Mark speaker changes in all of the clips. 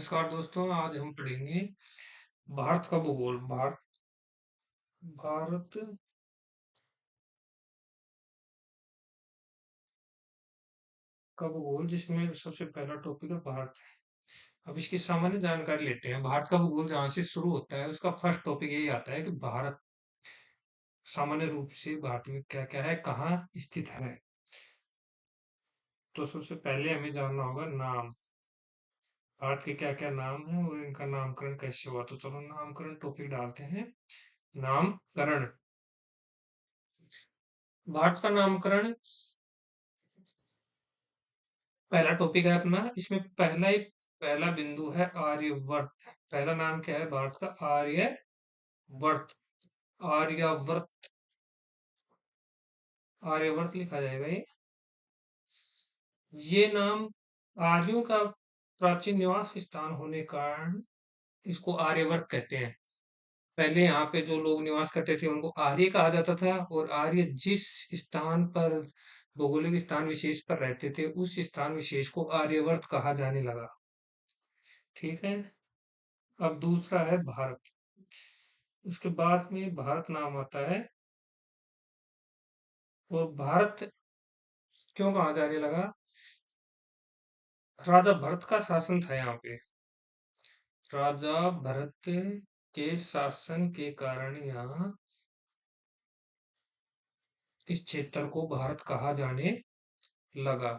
Speaker 1: नमस्कार दोस्तों, आज हम पढ़ेंगे भारत का भूगोल। भारत का भूगोल, जिसमें सबसे पहला टॉपिक है भारत। अब इसकी सामान्य जानकारी लेते हैं। भारत का भूगोल जहाँ से शुरू होता है, उसका फर्स्ट टॉपिक यही आता है कि भारत सामान्य रूप से भारत में क्या क्या है, कहाँ स्थित है। तो सबसे पहले हमें जानना होगा नाम। भारत के क्या क्या नाम है और इनका नामकरण कैसे हुआ। तो चलो नामकरण टॉपिक डालते हैं। नामकरण। भारत का नामकरण पहला टॉपिक है अपना। इसमें पहला बिंदु है आर्यवर्त। पहला नाम क्या है भारत का? आर्यवर्त। आर्यवर्त। आर्यवर्त लिखा जाएगा ये। ये नाम आर्यों का प्राचीन निवास स्थान होने के कारण इसको आर्यवर्त कहते हैं। पहले यहाँ पे जो लोग निवास करते थे उनको आर्य कहा जाता था, और आर्य जिस स्थान पर, भौगोलिक स्थान विशेष पर रहते थे, उस स्थान विशेष को आर्यवर्त कहा जाने लगा। ठीक है। अब दूसरा है भारत। उसके बाद में भारत नाम आता है। और भारत क्यों कहा जाने लगा? राजा भरत का शासन था यहाँ पे। राजा भरत के शासन के कारण यहाँ इस क्षेत्र को भारत कहा जाने लगा।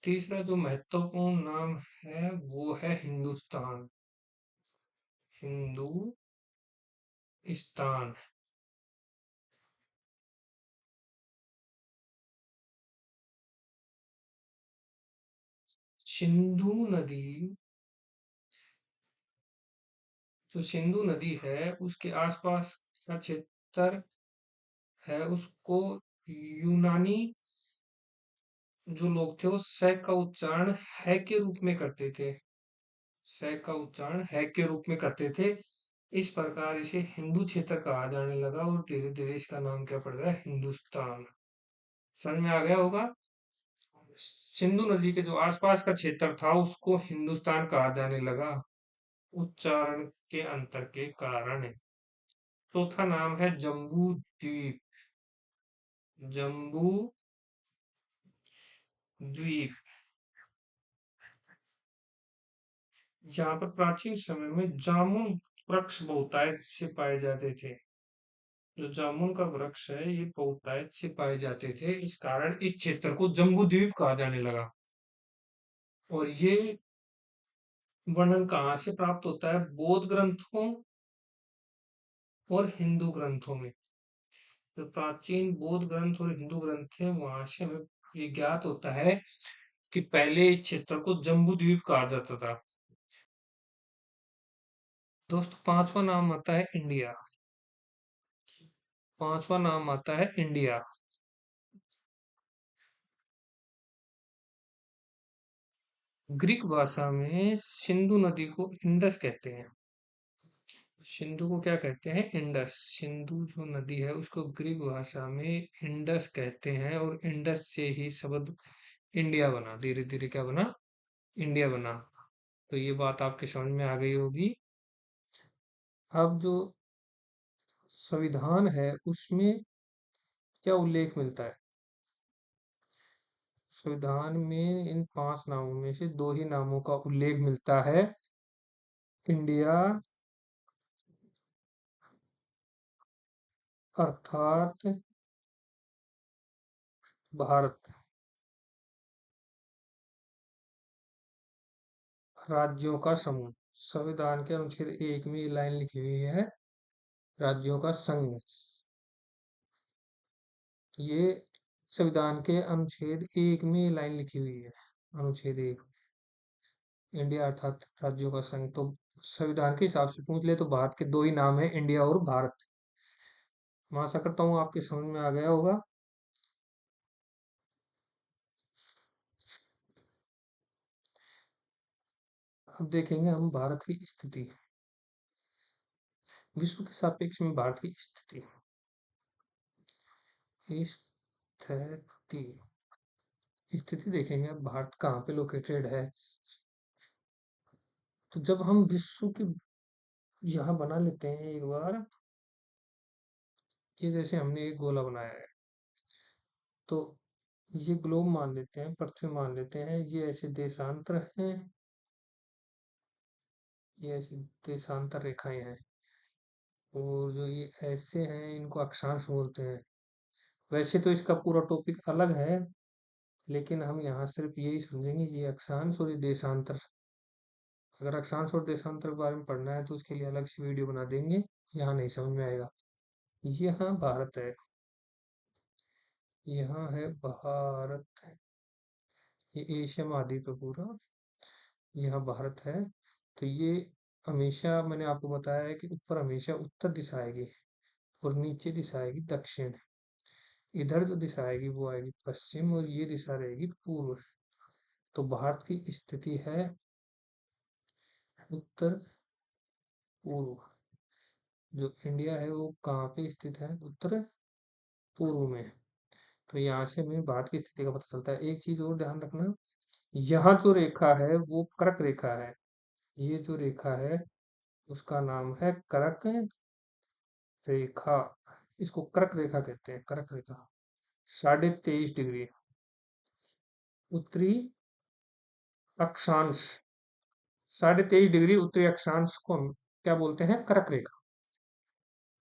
Speaker 1: तीसरा जो महत्वपूर्ण नाम है वो है हिंदुस्तान। हिंदुस्तान। सिंधु नदी, जो सिंधु नदी है उसके आसपास का क्षेत्र है, उसको यूनानी जो लोग थे वो स का उच्चारण है के रूप में करते थे। स का उच्चारण है के रूप में करते थे। इस प्रकार इसे हिंदू क्षेत्र कहा जाने लगा, और धीरे धीरे इसका नाम क्या पड़ गया? हिंदुस्तान। समझ में आ गया होगा। सिंधु नदी के जो आसपास का क्षेत्र था उसको हिंदुस्तान कहा जाने लगा, उच्चारण के अंतर के कारण। चौथा नाम है जम्बू द्वीप। जम्बू द्वीप। यहाँ पर प्राचीन समय में जामुन वृक्ष बहुतायत से पाए जाते थे। जो जामुन का वृक्ष है ये बहुतायत से पाए जाते थे, इस कारण इस क्षेत्र को जम्बू द्वीप कहा जाने लगा। और ये वर्णन कहाँ से प्राप्त होता है? बौद्ध ग्रंथों और हिंदू ग्रंथों में। जो प्राचीन बौद्ध ग्रंथ और हिंदू ग्रंथ है वहां से हमें ये ज्ञात होता है कि पहले इस क्षेत्र को जम्बू द्वीप कहा जाता था। दोस्तों, पांचवा नाम आता है इंडिया। पांचवा नाम आता है इंडिया। ग्रीक भाषा में सिंधु नदी को इंडस कहते हैं। सिंधु को क्या कहते हैं? इंडस। सिंधु जो नदी है उसको ग्रीक भाषा में इंडस कहते हैं, और इंडस से ही शब्द इंडिया बना। धीरे धीरे क्या बना? इंडिया बना। तो ये बात आपके समझ में आ गई होगी। अब जो संविधान है उसमें क्या उल्लेख मिलता है? संविधान में इन पांच नामों में से दो ही नामों का उल्लेख मिलता है। इंडिया अर्थात भारत। राज्यों का समूह। संविधान के अनुच्छेद 1 में ये लाइन लिखी हुई है, राज्यों का संघ। ये संविधान के अनुच्छेद 1 में ये लाइन लिखी हुई है। अनुच्छेद 1, इंडिया अर्थात राज्यों का संघ। तो संविधान के हिसाब से पूछ ले तो भारत के दो ही नाम है, इंडिया और भारत। मैं आशा करता हूँ आपके समझ में आ गया होगा। अब देखेंगे हम भारत की स्थिति, विश्व के सापेक्ष में भारत की स्थिति। स्थिति। स्थिति देखेंगे अब भारत कहाँ पे लोकेटेड है। तो जब हम विश्व की यहाँ बना लेते हैं एक बार, ये जैसे हमने एक गोला बनाया है, तो ये ग्लोब मान लेते हैं, पृथ्वी मान लेते हैं, ये ऐसे देशांतर हैं, ये ऐसी देशांतर रेखाएं हैं, और जो ये ऐसे हैं इनको अक्षांश बोलते हैं। वैसे तो इसका पूरा टॉपिक अलग है, लेकिन हम यहाँ सिर्फ यही समझेंगे, ये अक्षांश और ये देशांतर। अगर अक्षांश और देशांतर के बारे में पढ़ना है तो उसके लिए अलग से वीडियो बना देंगे, यहाँ नहीं समझ में आएगा। यहाँ भारत है, यहाँ है भारत, ये एशिया महाद्वीप है पूरा, यहाँ भारत है। तो ये हमेशा मैंने आपको बताया है कि ऊपर हमेशा उत्तर दिशा आएगी और नीचे दिशा आएगी दक्षिण। इधर जो दिशा आएगी वो आएगी पश्चिम, और ये दिशा रहेगी पूर्व। तो भारत की स्थिति है उत्तर पूर्व। जो इंडिया है वो कहाँ पे स्थित है? उत्तर पूर्व में। तो यहाँ से हमें भारत की स्थिति का पता चलता है। एक चीज और ध्यान रखना, यहाँ जो रेखा है वो कर्क रेखा है। ये जो रेखा है उसका नाम है कर्क रेखा। इसको कर्क रेखा कहते हैं, कर्क रेखा। 23.5 डिग्री उत्तरी अक्षांश, 23.5 डिग्री उत्तरी अक्षांश को हम क्या बोलते हैं? कर्क रेखा।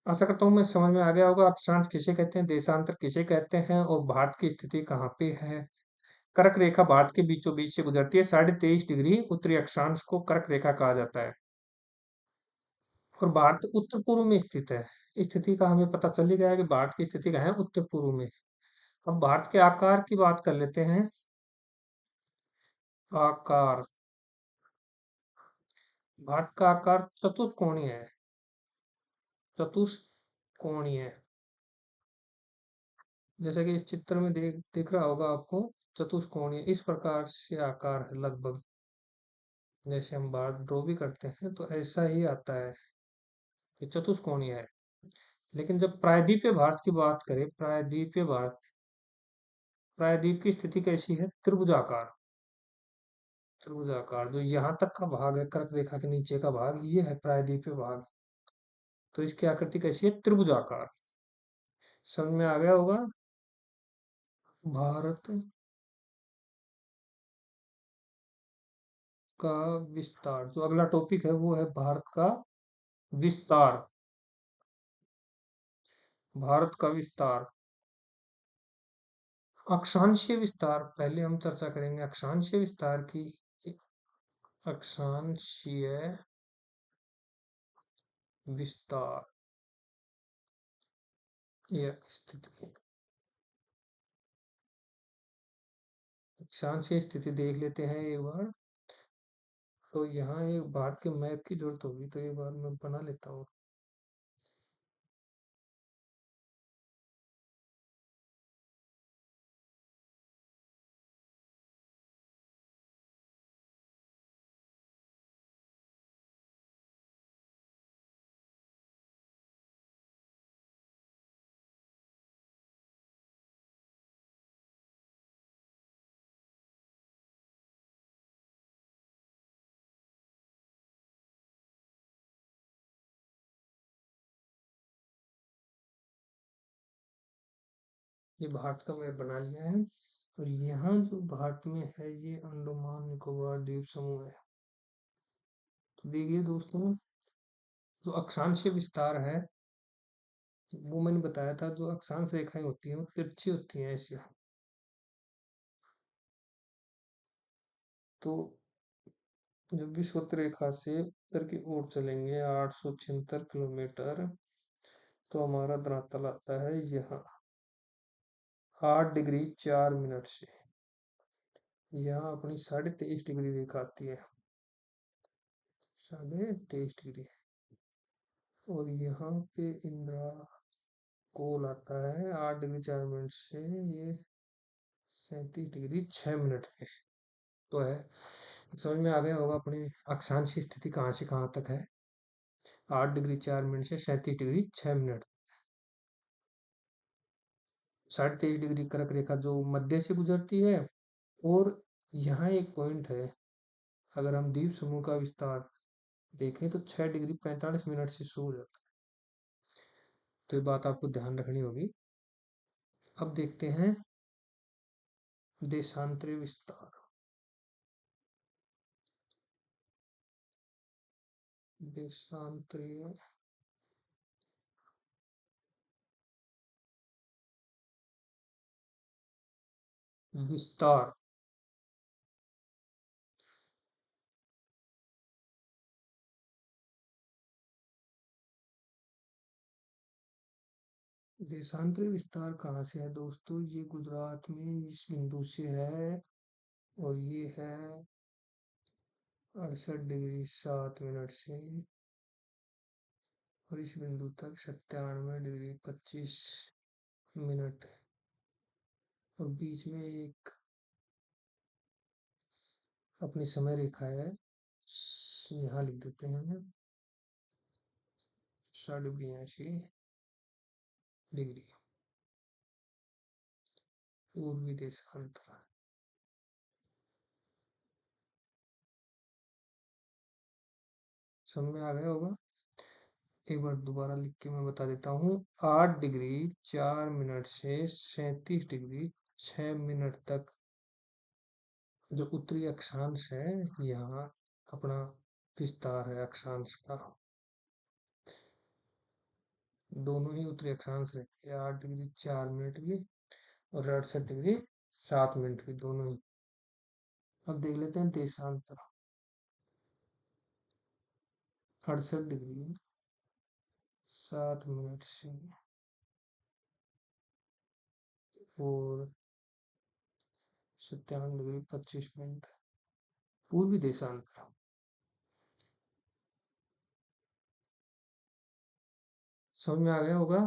Speaker 1: आशा करता हूँ मैं समझ में आ गया होगा, अक्षांश किसे कहते हैं, देशांतर किसे कहते हैं, और भारत की स्थिति कहाँ पे है। कर्क रेखा भारत के बीचों बीच से गुजरती है। 23.5 डिग्री उत्तरी अक्षांश को कर्क रेखा कहा जाता है, और भारत उत्तर पूर्व में स्थित है। स्थिति का हमें पता चल ही गया है कि भारत की स्थिति कहाँ है? उत्तर पूर्व में। अब भारत के आकार की बात कर लेते हैं। आकार, भारत का आकार चतुष्कोणीय है, चतुष्कोणीय। जैसे कि इस चित्र में दिख रहा होगा आपको, चतुष्कोणीय इस प्रकार से आकार है लगभग। जैसे हम बार ड्रॉ भी करते हैं तो ऐसा ही आता है, ये चतुष्कोणीय है। लेकिन जब प्रायद्वीपीय भारत की बात करें, प्रायद्वीपीय भारत, प्रायद्वीप की स्थिति कैसी है? त्रिभुजाकार। त्रिभुजाकार, जो यहाँ तक का भाग है कर्क रेखा के नीचे का भाग, ये है प्रायद्वीपीय भाग। तो इसकी आकृति कैसी है? त्रिभुजाकार। समझ में आ गया होगा। भारत का विस्तार, जो अगला टॉपिक है वो है भारत का विस्तार। भारत का विस्तार, अक्षांशीय विस्तार पहले हम चर्चा करेंगे, अक्षांशीय विस्तार की। अक्षांशीय विस्तार या स्थिति, अक्षांशीय स्थिति देख लेते हैं एक बार। तो यहाँ एक भारत के मैप की जरूरत होगी, तो एक बार मैं बना लेता हूँ। ये भारत का मैप बना लिया है, और यहाँ जो भारत में है ये अंडमान निकोबार द्वीप समूह है। तो देखिए दोस्तों, जो अक्षांशीय विस्तार है वो मैंने बताया था, जो अक्षांश रेखाएं होती हैं वो तिरछी होती हैं ऐसे। तो जब विषुवत रेखा से उत्तर की ओर चलेंगे 876 किलोमीटर, तो हमारा धरातल आता है यहाँ 8 डिग्री 4 मिनट से। यहाँ अपनी 23.5 डिग्री रेखा आती है, 23.5 डिग्री। और यहाँ पे इंद्रा कोल आता है 8 डिग्री 4 मिनट से, ये 37 डिग्री 6 मिनट पे तो है। समझ में आ गया होगा अपनी अक्षांश की स्थिति कहाँ से कहाँ तक है। 8 डिग्री 4 मिनट से 37 डिग्री 6 मिनट। 23.5 डिग्री कर्क रेखा जो मध्य से गुजरती है। और यहाँ एक पॉइंट है, अगर हम द्वीप समूह का विस्तार देखें तो 6 डिग्री 45 मिनट से शुरू हो जाता है। तो ये बात आपको ध्यान रखनी होगी। अब देखते हैं देशांतरी विस्तार। देशांतरीय विस्तार। देशांतरी विस्तार कहाँ से है दोस्तों? ये गुजरात में इस बिंदु से है, और ये है 68 डिग्री 7 मिनट से, और इस बिंदु तक 97 डिग्री 25 मिनट, और बीच में एक अपनी समय रेखा है, यहाँ लिख देते हैं 82 डिग्री पूर्वी देशांतर। समझ में आ गया होगा? एक बार दोबारा लिख के मैं बता देता हूँ। 8 डिग्री 4 मिनट से 37 डिग्री 6 मिनट तक जो उत्तरी अक्षांश है, यहाँ अपना विस्तार है अक्षांश का। दोनों ही उत्तरी अक्षांश है, 8 डिग्री 4 मिनट भी और 68 डिग्री 7 मिनट भी, दोनों ही। अब देख लेते हैं देशांतर। 68 डिग्री 7 मिनट से और 97 डिग्री 25 मिनट पूर्वी देशांतर। समझ में आ गया होगा?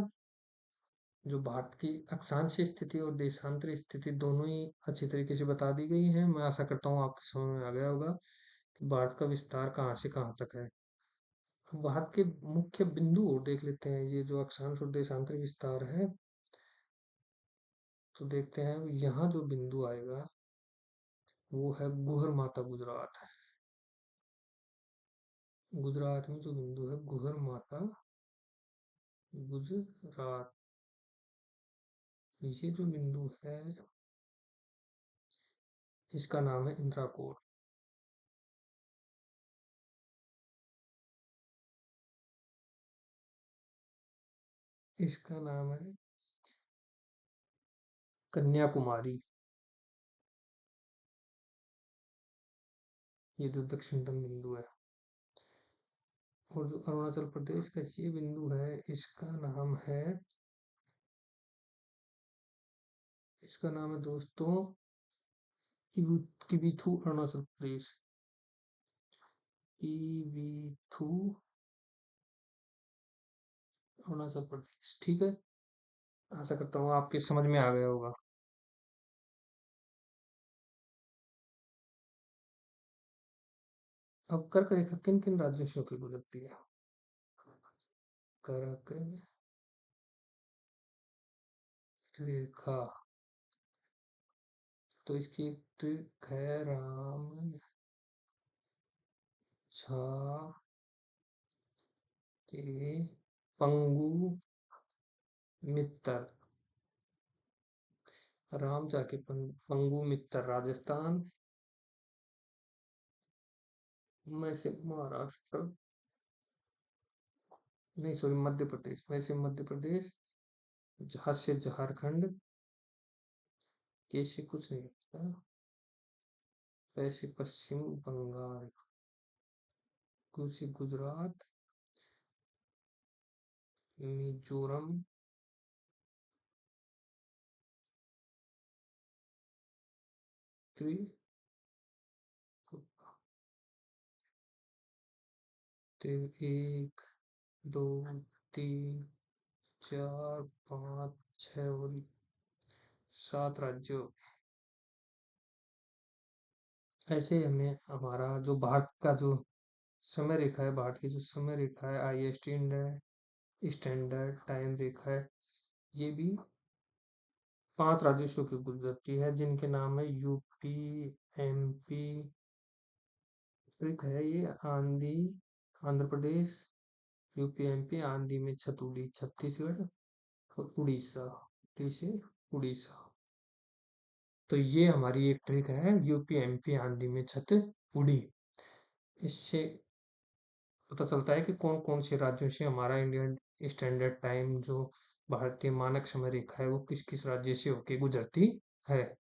Speaker 1: जो भारत की अक्षांश स्थिति और देशांतर स्थिति दोनों ही अच्छी तरीके से बता दी गई है। मैं आशा करता हूँ आपके समझ में आ गया होगा कि भारत का विस्तार कहाँ से कहाँ तक है। अब भारत के मुख्य बिंदु और देख लेते हैं, ये जो अक्षांश और देशांतर विस्तार है। तो देखते हैं यहाँ जो बिंदु आएगा वो है गुहर माता गुजरात। गुजरात में जो बिंदु है गुहर माता गुजरात, ये जो बिंदु है इसका नाम है इंद्राकोट। इसका नाम है कन्याकुमारी। ये जो दक्षिणतम बिंदु है, और जो अरुणाचल प्रदेश का ये बिंदु है इसका नाम है दोस्तों किबिथु अरुणाचल प्रदेश। किबिथु अरुणाचल प्रदेश, ठीक है। आशा करता हूँ आपके समझ में आ गया होगा। अब कर्क रेखा किन किन राज्यों से होकर गुजरती है? कर्क रेखा, तो इसकी ट्रिक है राम झा के पंगु मित्तर। राम झा के पंगु मित्तर राजस्थान में से महाराष्ट्र, नहीं सॉरी मध्य प्रदेश में से मध्य प्रदेश, झा से झारखंड, के से कुछ नहीं होता, वैसे पश्चिम बंगाल, कुछ से गुजरात, मिजोरम, त्रिपुरा, 1 2 3 4 5 6 और 7 राज्यों। ऐसे हमें हमारा जो भारत का जो समय रेखा है, भारत की जो समय रेखा है, आई स्टैंडर्ड टाइम रेखा है, ये भी 5 राज्यों से होकर गुजरती है, जिनके नाम है यूपी, एमपी, एक है ये आंधी आंध्र प्रदेश, यूपी, एमपी, आंधी में छत उड़ी, छत्तीसगढ़ और उड़ीसा, टी से उड़ीसा। तो ये हमारी एक ट्रिक है, यूपी, एमपी, आंधी में छत उड़ी। इससे पता चलता है कि कौन-कौन से राज्यों से हमारा इंडियन स्टैंडर्ड टाइम जो भारतीय मानक समय रेखा है, वो किस-किस राज्य से होके गुजरती है।